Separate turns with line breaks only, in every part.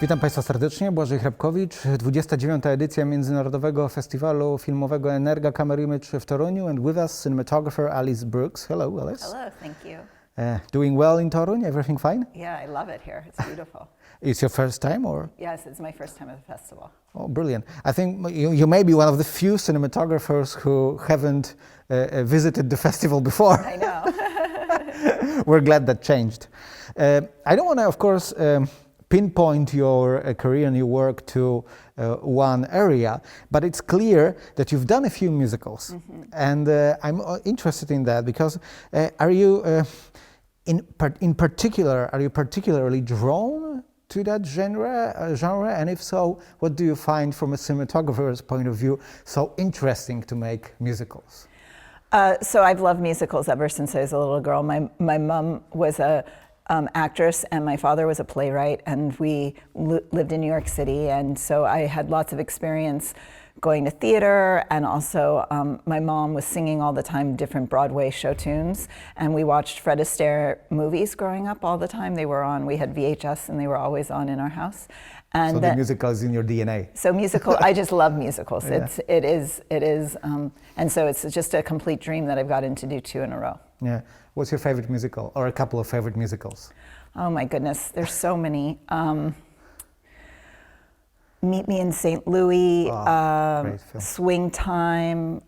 Witam Państwa serdecznie, Błażej Hrabkowicz, 29. edycja Międzynarodowego Festiwalu Filmowego EnergaCAMERIMAGE w Toruniu, and with us cinematographer Alice Brooks. Hello, Alice.
Hello, thank you.
Doing well in Toruń? Everything fine?
Yeah, I love it here. It's beautiful.
It's your first time, or?
Yes, it's my first time at the festival.
Oh, brilliant. I think you may be one of the few cinematographers who haven't visited the festival before.
I know.
We're glad that changed. I don't want to, of course, pinpoint your career and your work to one area, but it's clear that you've done a few musicals. Mm-hmm. And I'm interested in that because are you, in particular, are you particularly drawn to that genre? And if so, what do you find from a cinematographer's point of view so interesting to make musicals?
So I've loved musicals ever since I was a little girl. My mom was a actress and my father was a playwright, and we lived in New York City, and so I had lots of experience going to theater, and also my mom was singing all the time different Broadway show tunes, and we watched Fred Astaire movies growing up all the time. They were on, we had VHS and they were always on in our house. And
so the musical is in your DNA.
So musical, I just love musicals.
Yeah.
It is, and so it's just a complete dream that I've gotten to do 2 in a row.
Yeah. What's your favorite musical, or a couple of favorite musicals?
Oh my goodness, there's so many. Meet Me in St. Louis,
Great film.
Swing Time,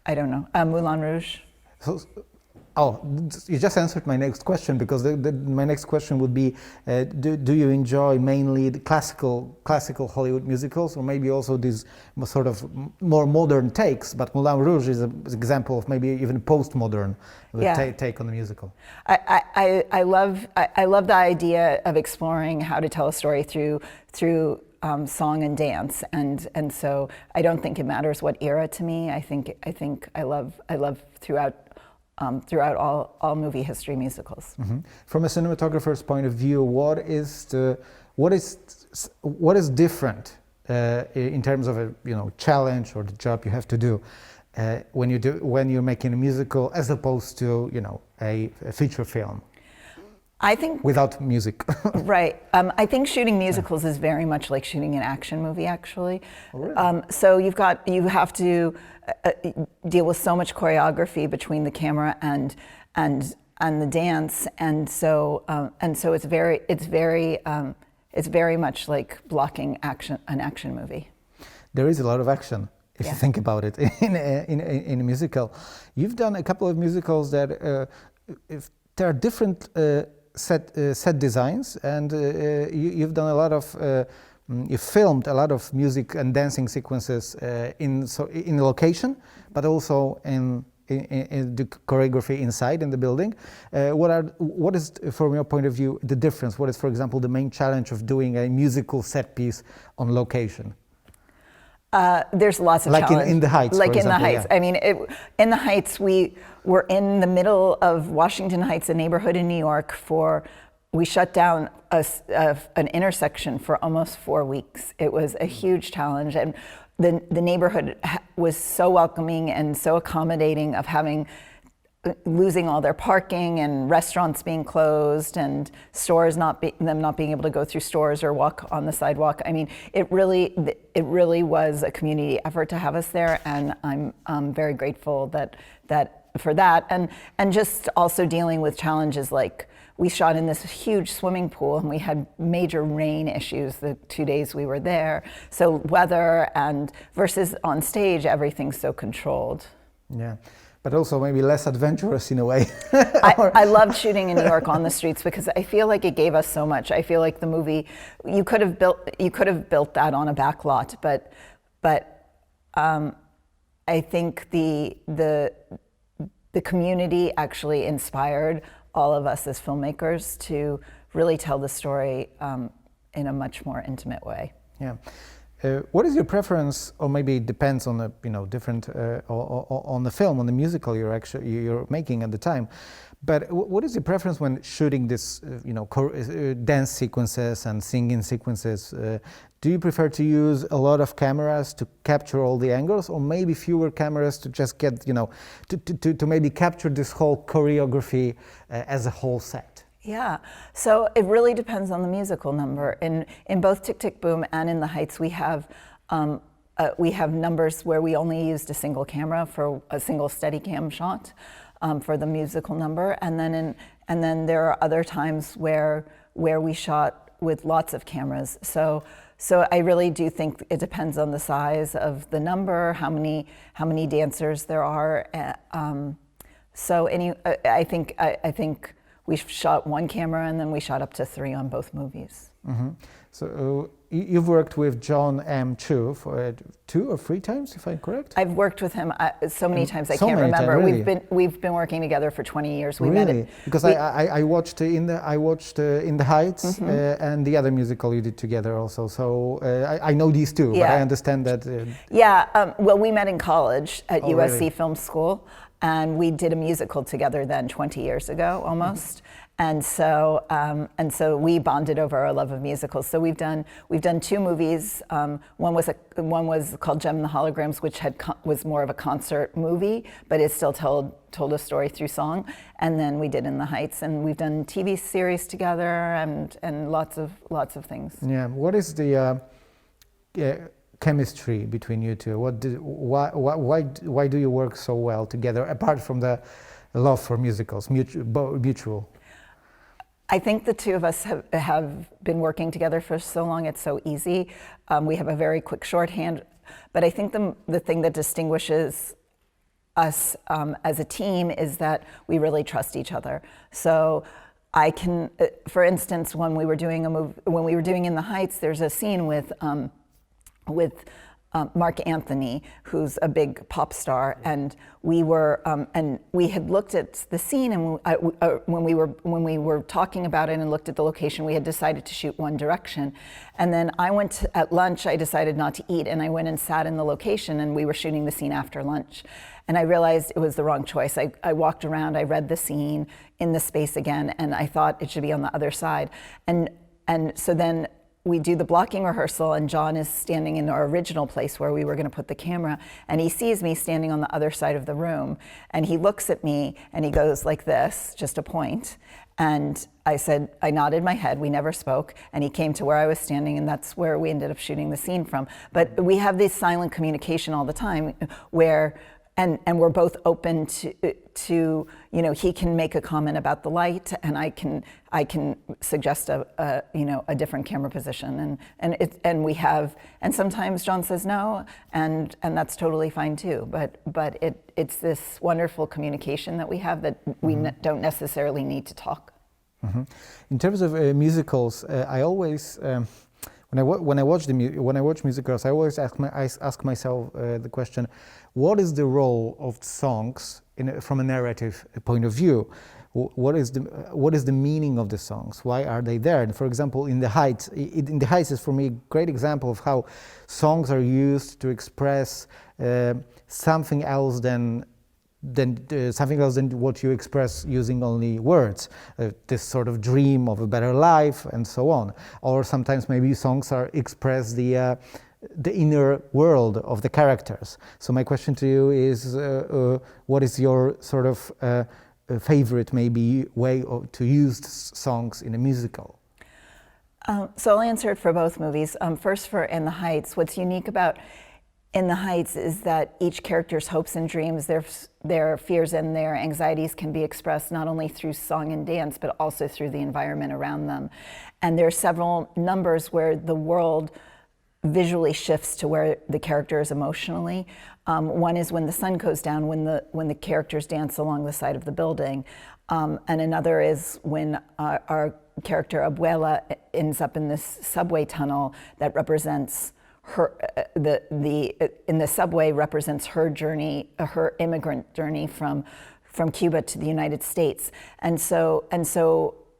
I don't know, Moulin Rouge.
You just answered my next question, because my next question would be, do you enjoy mainly the classical Hollywood musicals, or maybe also these sort of more modern takes? But Moulin Rouge is an example of maybe even postmodern take on the musical.
I love the idea of exploring how to tell a story through song and dance, and so I don't think it matters what era to me. I think I love throughout all movie history musicals. Mm-hmm.
From a cinematographer's point of view, what is different in terms of a challenge or the job you have to do when you're making a musical as opposed to a feature film?
I think
without music.
Right. I think shooting musicals is very much like shooting an action movie, actually.
Oh, really?
So you have to deal with so much choreography between the camera and the dance, and so it's very much like blocking an action movie.
There is a lot of action if you think about it in a musical. You've done a couple of musicals that if there are different set designs, and you've done a lot of you filmed a lot of music and dancing sequences in location, but also in the choreography inside in the building. What is, from your point of view, the difference? What is, for example, the main challenge of doing a musical set piece on location?
There's lots of challenges.
Like in the Heights,
like
for
in
example,
the Heights.
Yeah.
I mean, in the Heights, we were in the middle of Washington Heights, a neighborhood in New York. We shut down an intersection for almost 4 weeks. It was a huge challenge, and the neighborhood was so welcoming and so accommodating of losing all their parking and restaurants being closed and stores not being able to go through stores or walk on the sidewalk. I mean, it really was a community effort to have us there, and I'm very grateful for that, and just also dealing with challenges like we shot in this huge swimming pool, and we had major rain issues the 2 days we were there. So weather versus on stage, everything's so controlled.
Yeah. But also maybe less adventurous in a way.
I loved shooting in New York on the streets because I feel like it gave us so much. I feel like the movie, you could have built that on a back lot, but I think the community actually inspired all of us as filmmakers to really tell the story in a much more intimate way.
Yeah. What is your preference, or maybe it depends on the different on the film, on the musical you're making at the time, but what is your preference when shooting this dance sequences and singing sequences? Do you prefer to use a lot of cameras to capture all the angles, or maybe fewer cameras to just get to maybe capture this whole choreography as a whole set?
Yeah, so it really depends on the musical number. In both Tick, Tick, Boom and in The Heights, we have numbers where we only used a single camera for a single Steadicam shot for the musical number, and then there are other times where we shot with lots of cameras. So I really do think it depends on the size of the number, how many dancers there are. I think we shot one camera and then we shot up to 3 on both movies.
Mm-hmm. So you've worked with Jon M too for 2 or 3 times, if I'm correct?
I've worked with him so many times I
so
can't
many
remember.
times, really?
We've been working together for 20 years. We
really?
met it.
Because I watched In the Heights
Mm-hmm.
and the other musical you did together also. So I know these two, but I understand that.
Well, we met in college at USC
really?
Film School, and we did a musical together then 20 years ago almost. Mm-hmm. And so we bonded over our love of musicals. So we've done 2 movies. One was called Gem and the Holograms, which was more of a concert movie, but it still told a story through song. And then we did In the Heights, and we've done TV series together and lots of things.
Yeah. What is the chemistry between you two? Why do you work so well together? Apart from the love for musicals, mutual.
I think the 2 of us have been working together for so long, it's so easy. We have a very quick shorthand, but I think the thing that distinguishes us as a team is that we really trust each other. So I can, for instance, when we were doing In the Heights, there's a scene with Mark Anthony, who's a big pop star, and we had looked at the scene, and when we were talking about it and looked at the location, we had decided to shoot one direction. And then at lunch, I decided not to eat, and I went and sat in the location, and we were shooting the scene after lunch. And I realized it was the wrong choice. I walked around, I read the scene in the space again, and I thought it should be on the other side. And so then we do the blocking rehearsal, and Jon is standing in our original place where we were going to put the camera, and he sees me standing on the other side of the room, and he looks at me and he goes like this, just a point. And I nodded my head, we never spoke, and he came to where I was standing, and that's where we ended up shooting the scene from. But we have this silent communication all the time where and we're both open to he can make a comment about the light, and I can suggest a different camera position, and sometimes Jon says no, and that's totally fine too. But it's this wonderful communication that we have that we don't necessarily need to talk.
Mm-hmm. In terms of musicals, I always when I watch musicals, I always ask myself the question: what is the role of songs from a narrative point of view? What is the meaning of the songs? Why are they there? And for example, In the Heights, is for me a great example of how songs are used to express something else than what you express using only words, this sort of dream of a better life and so on. Or sometimes maybe songs express the inner world of the characters. So my question to you is, what is your sort of favorite maybe way to use songs in a musical?
So I'll answer it for both movies. First, for In the Heights, what's unique about In the Heights is that each character's hopes and dreams, their fears and their anxieties can be expressed not only through song and dance, but also through the environment around them. And there are several numbers where the world visually shifts to where the character is emotionally. One is when the sun goes down, when the characters dance along the side of the building. And another is when our character Abuela ends up in this subway tunnel that represents her, in the subway represents her journey, her immigrant journey from Cuba to the United States, and so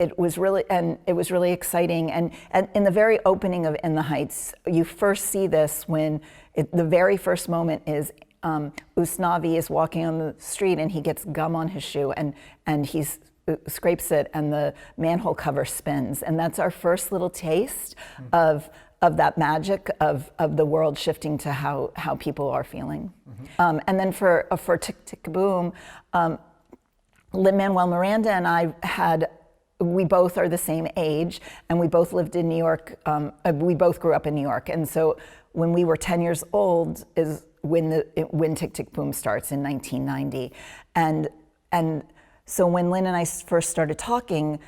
it was really exciting. And in the very opening of In the Heights, you first see this when the very first moment is Usnavi is walking on the street and he gets gum on his shoe and he scrapes it and the manhole cover spins, and that's our first little taste of that magic of the world shifting to how people are feeling. Mm-hmm. And then for Tick, Tick, Boom, Lin-Manuel Miranda and I we both are the same age, and we both lived in New York. We both grew up in New York, and so when we were 10 years old is when Tick, Tick, Boom starts in 1990, and so when Lin and I first started talking,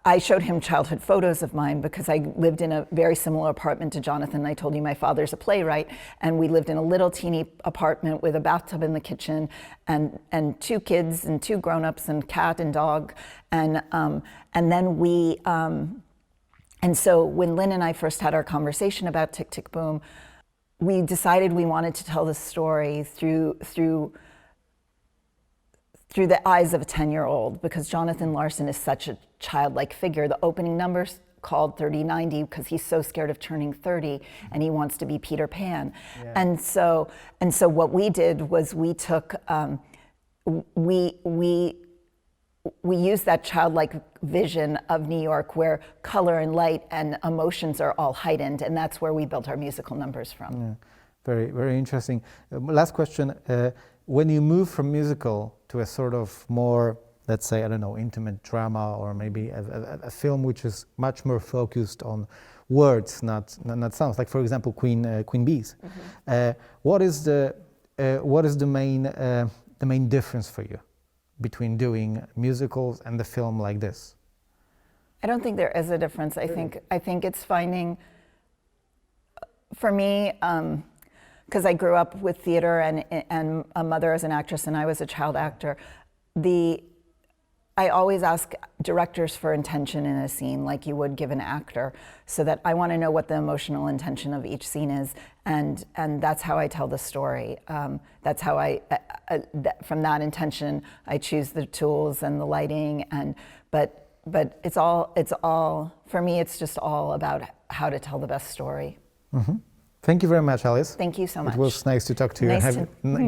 I showed him childhood photos of mine because I lived in a very similar apartment to Jonathan. I told you my father's a playwright, and we lived in a little teeny apartment with a bathtub in the kitchen, and 2 kids and 2 grown-ups and cat and dog, and then and so when Lin and I first had our conversation about Tick, Tick, Boom, we decided we wanted to tell the story through the eyes of a 10-year-old, because Jonathan Larson is such a childlike figure. The opening number's called 3090 because he's so scared of turning 30 and he wants to be Peter Pan. Yeah. And so what we did was we took, we used that childlike vision of New York where color and light and emotions are all heightened, and that's where we built our musical numbers from. Yeah.
Very, very interesting. Last question. When you move from musical to a sort of more, let's say, I don't know, intimate drama, or maybe a film which is much more focused on words, not sounds, like for example Queen Bees. Mm-hmm. What is the main difference for you between doing musicals and the film like this?
I don't think there is a difference. I think it's finding, for me, because I grew up with theater and a mother as an actress, and I was a child actor, I always ask directors for intention in a scene, like you would give an actor, so that I want to know what the emotional intention of each scene is, and that's how I tell the story. That's how from that intention, I choose the tools and the lighting, but it's all for me. It's just all about how to tell the best story. Mm-hmm.
Thank you very much, Alice.
Thank you so much.
It was nice to talk to you.
Nice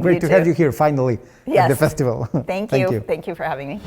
great to have you here finally at the festival.
Thank you. Thank you for having me.